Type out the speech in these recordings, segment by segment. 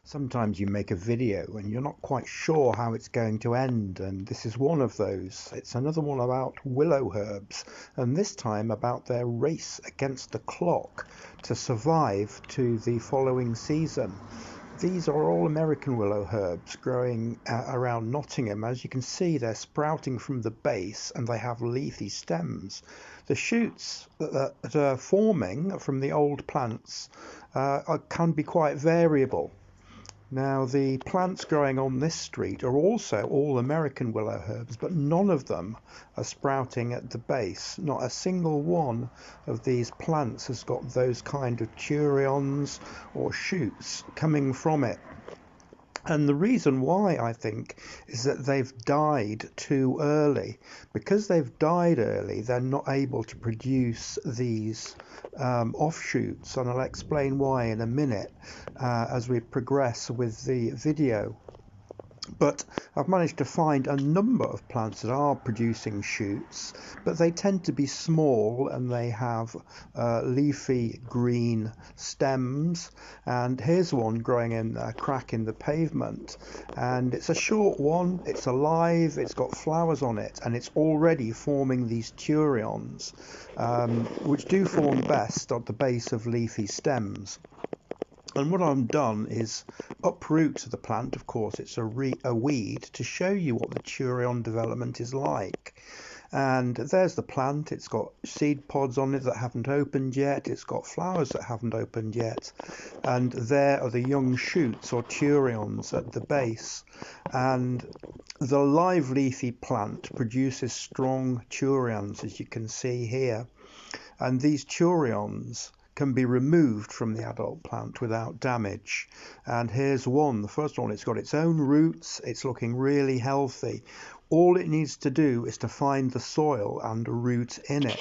Sometimes you make a video and you're not quite sure how it's going to end, and this is one of those. It's another one about willowherbs, and this time about their race against the clock to survive to the following season. These are all American willowherbs growing around Nottingham. As you can see, they're sprouting from the base and they have leafy stems. The shoots that are forming from the old plants can be quite variable. Now, the plants growing on this street are also all American willowherbs, but none of them are sprouting at the base. Not a single one of these plants has got those kind of turions or shoots coming from it. And the reason why, I think, is that they've died too early. Because they've died early, they're not able to produce these offshoots, and I'll explain why in a minute as we progress with the video. But I've managed to find a number of plants that are producing shoots, but they tend to be small and they have leafy green stems. And here's one growing in a crack in the pavement, and it's a short one, it's alive, it's got flowers on it, and it's already forming these turions, which do form best at the base of leafy stems. And what I've done is uproot the plant. Of course, it's a weed, to show you what the turion development is like. And there's the plant. It's got seed pods on it that haven't opened yet. It's got flowers that haven't opened yet. And there are the young shoots or turions at the base. And the live leafy plant produces strong turions, as you can see here. And these turions can be removed from the adult plant without damage. And here's one, the first one. It's got its own roots, it's looking really healthy. All it needs to do is to find the soil and root in it.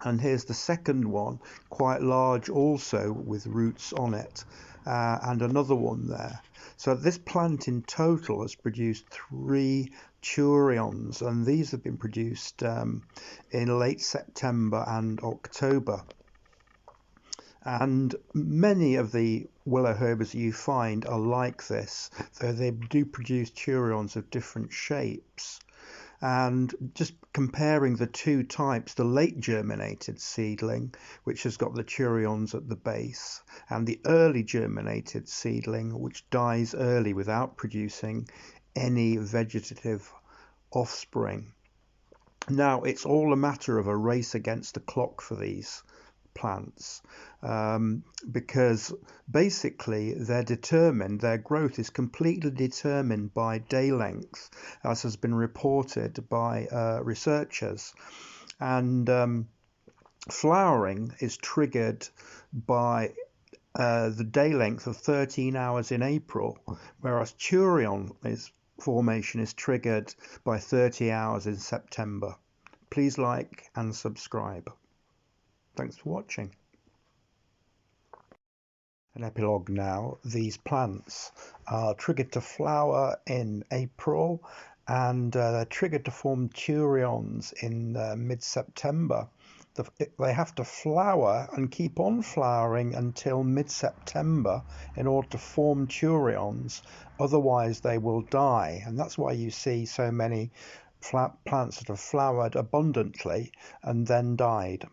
And here's the second one, quite large also, with roots on it, and another one there. So this plant in total has produced 3 turions, and these have been produced in late September and October. And many of the willowherbs you find are like this, though they do produce turions of different shapes. And just comparing the two types, the late germinated seedling, which has got the turions at the base, and the early germinated seedling, which dies early without producing any vegetative offspring. Now, it's all a matter of a race against the clock for these plants, because basically they're determined, their growth is completely determined by day length, as has been reported by researchers. And flowering is triggered by the day length of 13 hours in April, whereas turion formation is triggered by 30 hours in September. Please like and subscribe. Thanks for watching. An epilogue now. These plants are triggered to flower in April, and they're triggered to form turions in mid-September. They have to flower and keep on flowering until mid-September in order to form turions, otherwise they will die. And that's why you see so many plants that have flowered abundantly and then died.